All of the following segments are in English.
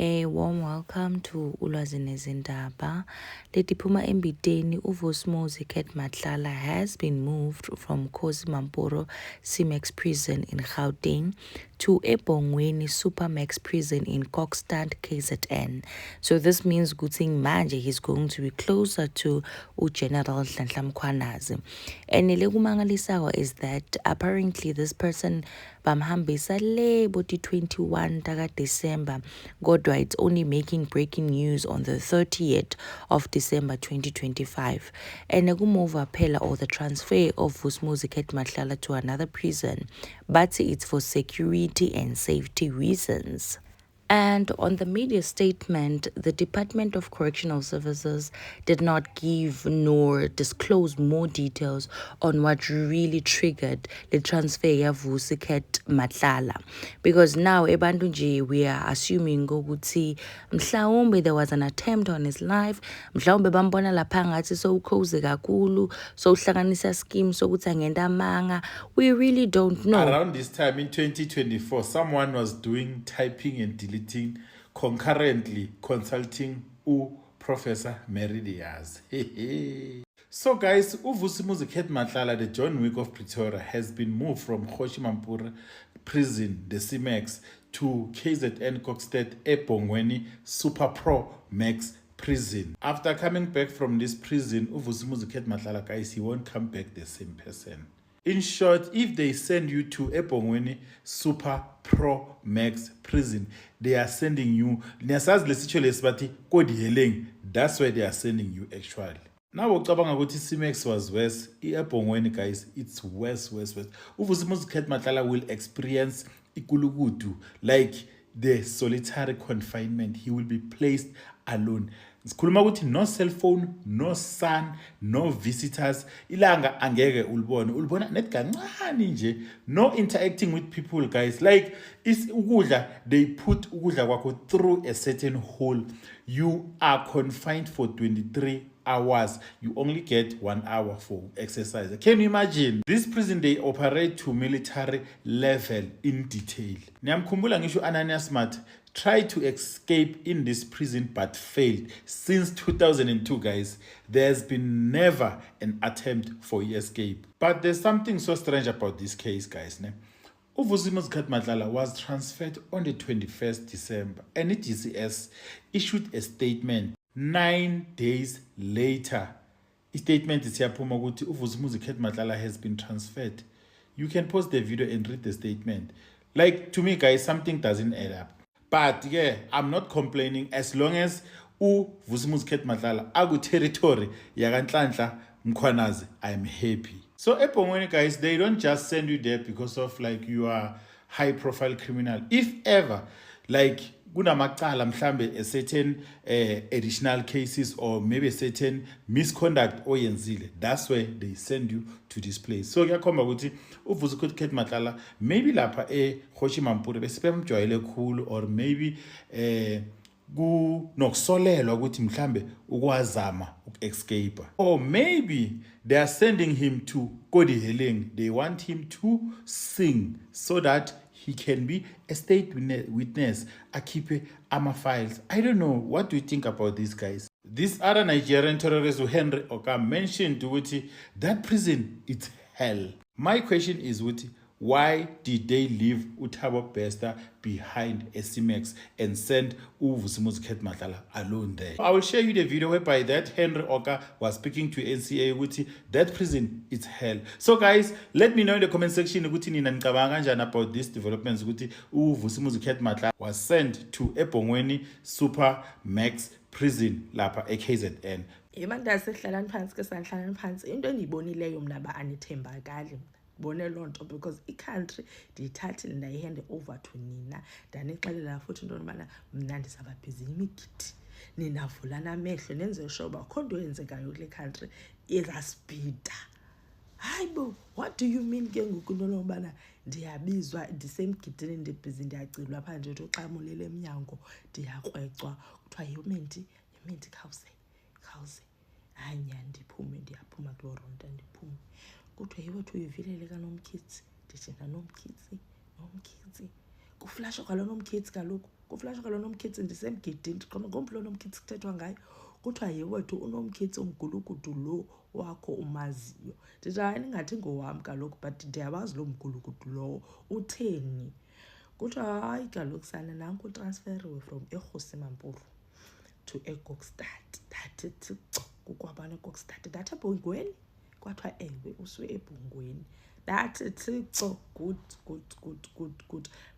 A warm welcome to Ulwazi Nezindaba. Letiphuma embiteni uVus'Umuzi Khet Matlala has been moved from Kgosi Mampuru CMAX prison in Gauteng to eBhongweni Supermax prison in Kokstad, KZN. So this means Guting manje he's going to be closer to General Nhlanhla Mkhwanazi. And lekumangalisayo is that apparently this person bamhambisa le boti 21 taka December, kodwa it's only making breaking news on the 30th of December 2025. And nekumova phela or the transfer of Vus'Umuzi Khet Matlala to another prison, but it's for security and safety reasons. And on the media statement, the Department of Correctional Services did not give nor disclose more details on what really triggered the transfer of Vusi Khet Matlala. Because now, ebantu nje, we are assuming ukuthi mhlawumbe there was an attempt on his life, mhlawumbe bambona lapha ngathi sowukhoze kakhulu, sowuhlanganisa scheme sokuthi angenda amanga. We really don't know. Around this time in 2024, someone was doing typing and deleting concurrently, consulting Professor Mary Diaz. So guys, uVus'Umuzi Khet Matlala, the John Wick of Pretoria, has been moved from Kgosi Mampuru prison, the CMAX, to KZN Kokstad eBhongweni Super Pro Max prison. After coming back from this prison, uVus'Umuzi Khet Matlala, guys, he won't come back the same person. In short, if they send you to eBhongweni Super Pro Max prison, they are sending you, that's where they are sending you actually. Now, ucabanga ukuthi CMAX was worse. eBhongweni, guys, it's worse. uVus'Umuzi Khet Matlala will experience ikulukudu, like the solitary confinement. He will be placed alone. Sikhuluma ukuthi no cell phone, no sun, no visitors. Ilanga angeke ulibona net kancane nje. No interacting with people, guys. Like is ukudla, they put ukudla kwakho through a certain hole. You are confined for 23 hours. You only get 1 hour for exercise. Can you imagine? This prison, they operate to military level in detail. Niyamkhumbula ngisho Ananias Smart tried to escape in this prison but failed. Since 2002, guys, there's been never an attempt for escape. But there's something so strange about this case, guys. uVus'Umuzi Khet Matlala was transferred on the 21st December, and the DCS issued a statement 9 days later. A statement is here ukuthi uVus'Umuzi Khet Matlala has been transferred. You can pause the video and read the statement. Like, to me, guys, something doesn't add up. But yeah, I'm not complaining as long as uVus'Umuzi Khet Matlala agu territory yakanhlanhla Mkhwanazi, I'm happy. So eBhongweni, guys, they don't just send you there because of like you are high profile criminal. If ever like kunamacala mhlambe a certain additional cases or maybe a certain misconduct oyenzile, that's where they send you to this place. So kuyakhomba ukuthi uVus'Umuzi Khet Matlala maybe lapha eKgosi Mampuru bese bemjwayele khulu, or maybe kunokusolelwa ukuthi mhlambe ukwazama escape, or maybe they are sending him to Kodi Heleng. They want him to sing so that he can be a state witness, akipe ama files. I don't know. What do you think about these guys? This other Nigerian terrorist, Henry Oka, mentioned that prison, it's hell. My question is, why did they leave Thabo Bester behind a CMAX and send uVus'Umuzi Khet Matlala alone there? I will share you the video whereby that Henry Oka was speaking to NCA ukuthi that prison is hell. So guys, let me know in the comment section ukuthi nina nicabanga kanjani about this developments ukuthi uVus'Umuzi Khet Matlala was sent to eBhongweni Super Max prison lapha eKZN. Yemandase hlalani phansi ke sanhlalani phansi into endiyibonileyo mna ba anithembakali bone lonto, because i-country ndiyithathile ndayihande over to nina, ndanixelela futhi into yobana mna ndizababhizi imigidi, ninavulana amehlo nenze sure uba akho nto yenzekayo kule country izasipida. Hayi bo, what do you mean ke ngoku into yobana ndiyabizwa ndisemgidini ndibhizi ndiyacilwa phaa nje uxamulele emnyango ndiyakrwecwa kuthiwa yimenti khawuze hayi nyani ndiphume, ndiyaphuma kuloo ronta ndiphume, kuthiwa yiwethu uyivilele kaNomkhithi. Ndithi naNomkhithi kuflasha kwalo Nomkhithi kaloku kuflasha kalo nomkhithi ndisemgidini ndiqonda ngomphi lo nomkhithi kuthethwa ngayo kuthiwa yewethu unomkhithi umgulukudu lo wakho umaziyo. Ndithi hayi ndingathi ngowam kaloku but ndiyabazi lo mgulukudu lowo utheni. Kuthiwa hayi kaloku sana nanku utransferiwe from eRhosi Mampuru to eKokstad. Ndathi thixo kukwabani eKokstad? Ndathi eBhongweni? Kwathiwa ewe usuke eBhongweni. Ndathi thixo good.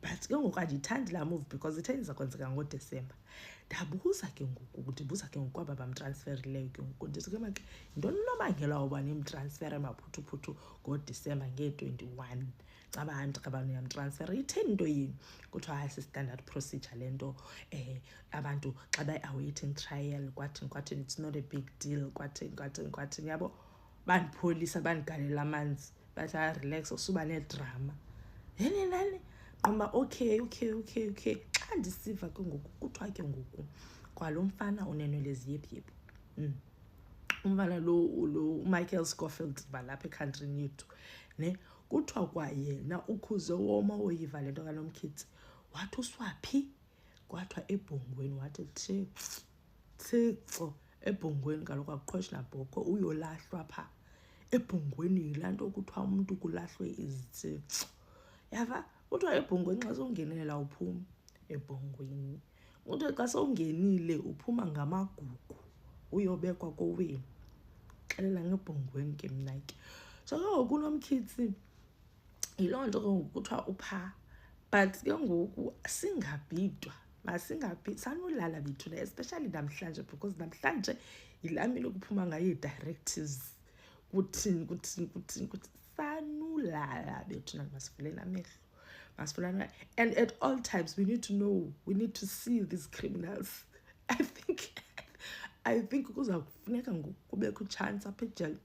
But ke ngoku andiyithandi laa move because ithe izakwenzeka ngoDisemba. Ndabuza ke ngoku kwaba bamtransferileyo ke ngoku ndithi ke make yintoni unobangela woba nimtransfere maphuthuphuthu ngoDisemba nge-21 cabantu kabani yamtransfera itheni into yini? Kuthiwa hayi si-standard procedure le nto abantu xa be-awaiting trial kwathi it's not a big deal kwathi yabo bandipholisa bandigalela amanzi bathi relax usuba nedrama nani qomba okay xa ndisiva ke ngoku kuthiwa ke ngoku kwalo mfana unenwele eziyepyephu umfana lo uMichael Scofield balapha ekhantrini yethu ne kuthiwa kwayena ukhuze woma woyiva le nto kanomkhithi wathi uswaphi kwathiwa eBhongweni wathi thixo eBhongweni kaloku akuqhweshi nabhoko uyolahlwa pha eBhongweni yilaa nto kuthiwa umntu kulahlwe izithixo yava kuthiwa eBhongweni xa sowungenelela uphuma eBhongweni kuthiwa xa sowungenile uphuma ngamagugu uyobekwa kowenu xelela ngeBhongweni ke mna ke so ke ngoku unomkhithi yiloo nto ke ngoku kuthiwa upha but ke ngoku singabhidwa sanolala bethu especially namhlanje because namhlanje yilaa mini okuphuma ngayo ii-directives kuthini sanolala bethu masivuleni amehlo masivuleni and at all times we need to know, we need to see these criminals. I think kuza kufuneka kubekho chance apha ejele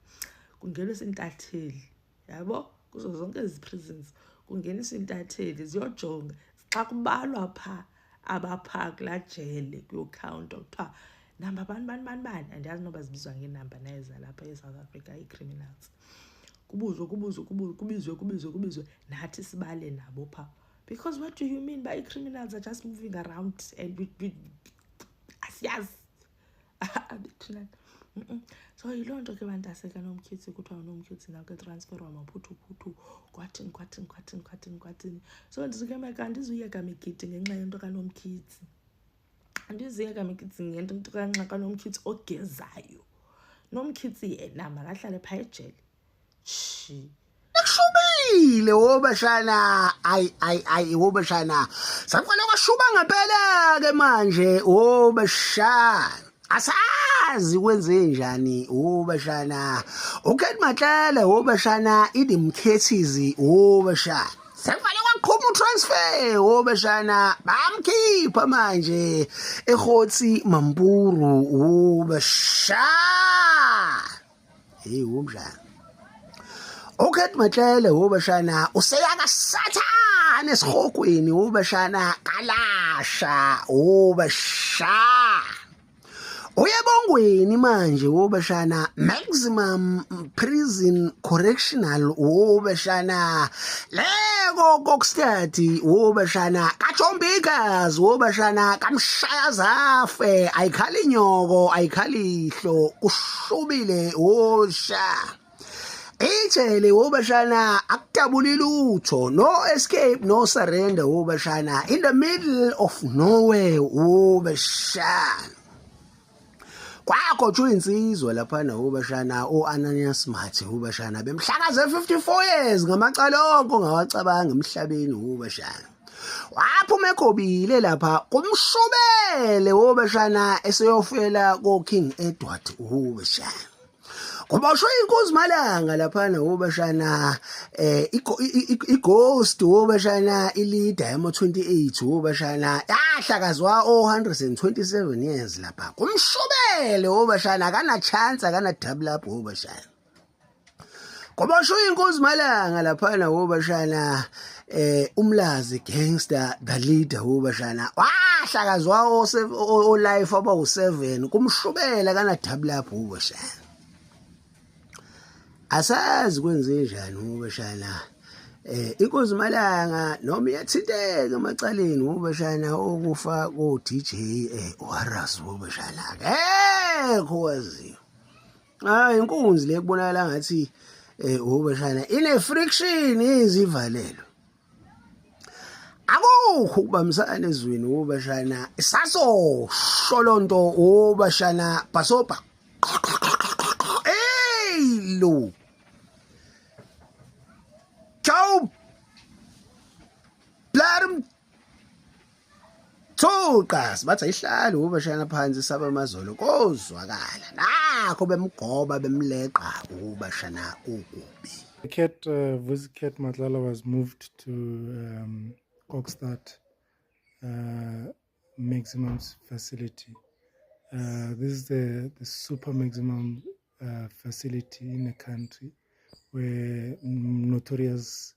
kungeniswa intatheli yabo kuzo zonke ezi prisons kungeniswa intatheli ziyojonga xa kubalwa pha abapha kulaa jele kuyocountwa kuthiwa namba bani andiyazi noba zibizwa ngeenamba naye zalapha eSouth Africa ii-criminals kubizwe nathi sibale nabo pha because what do you mean by criminals are just moving around and we asiyazi so yiloo nto ke bantaseka nomkhithi kuthiwa nomkhithi nako etransferwa maphuthuphuthu kwathini so ndithi ke maka andizuyeka migidi ngenxa yento kanomkhithi andizuyeka migidi ngento kanxa kanomkhithi ogezayo nomkhithi yena makahlale phaa ejele Shubile wobashana ay wobashana sakufanele kwashuba ngempela ke manje wobashana asazi kwenze njani wobashana uKent Matlala wobashana idimkhethizi wobashana sakufanele kwaqhuma utransfer wobashana bamkhipha manje eRhosi Mampuru wobashana hey wobashana uKent Matlala wobashana useyaka sathane esihogweni wobashana kalasha wobashana uyebongweni manje wobashana maximum prison correctional wobashana leko Kokstad wobashana kaJombikazi wobashana kamshaya zafe ayikhali inyoko ayikhali ihlo kushubile wosha ijele wobashana akutabuli lutho no escape no surrender wobashana in the middle of nowhere wobashana kwakho insizwa lapha wobashana oAnanias Mathi wobashana bemhlakaze 54 years ngamacala onke ngawacabanga emhlabeni wobashana waphuma eGobile lapha kumshubele wobashana eseyofela ko King Edward wobashana ngoba sho inkosi Malanga lapha wobashana ighost wobashana ileader yama 28 wobashana yahlakazwa 127 years lapha kumshubele wobashana kana chance kana double up wobashana ngoba sho inkosi Malanga lapha wobashana umlazi gangster the leader wobashana wahlakazwa o life aba u7 kumshubela kana double up wobashana asazi kwenze njani wobashana inkosi Malanga noma iyathinteka emacaleni ubashana okufa ko DJ uHaras ubashana akekho waziyo inkunzi lekubonakala ngathi ubashana ine friction izivalelo akukho ukubambisana ezweni ubashana isaso sholonto ubashana basopa lo ciao blarm Thoqas bathi ayihlali ubashana phansi saba amazolo kozwakala nakho bemgoba bemleqa ubashana ukubi. Vusi Cat Matlala was moved to Kokstad maximum facility. This is the super maximum facility in the country where notorious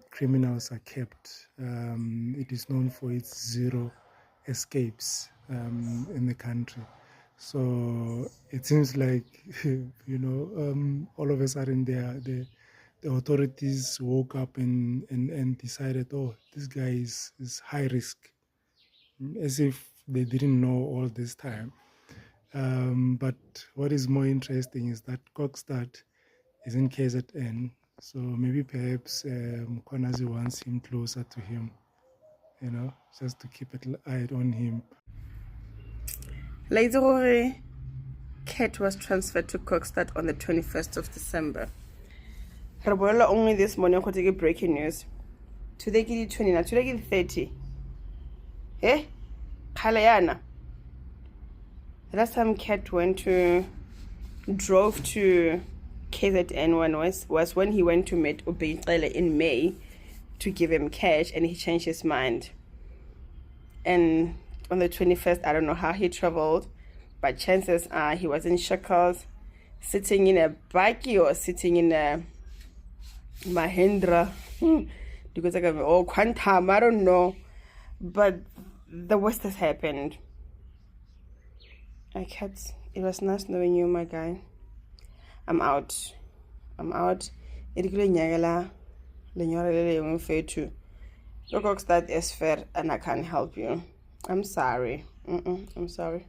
criminals are kept. It is known for its zero escapes in the country. So it seems like, all of a sudden the authorities woke up and decided, oh, this guy is high risk, as if they didn't know all this time. But what is more interesting is that Kokstad is in KZN, so maybe perhaps Mkhwanazi wants him closer to him, just to keep an eye on him. Later, Cat was transferred to Kokstad on the 21st of December. Rabola only this morning I take breaking news. Today get 29, today get 30. Kalayana. The last time Cat drove to KZN was when he went to meet Ubeyicele in May to give him cash, and he changed his mind. And on the 21st, I don't know how he traveled, but chances are he was in shackles, sitting in a buggy or sitting in a Mahindra. Because Quantum, I don't know. But the worst has happened. Cat, it was nice knowing you, my guy. I'm out. Lenyora lele yung fetu. Your Kokstad is fair and I can't help you. I'm sorry. I'm sorry.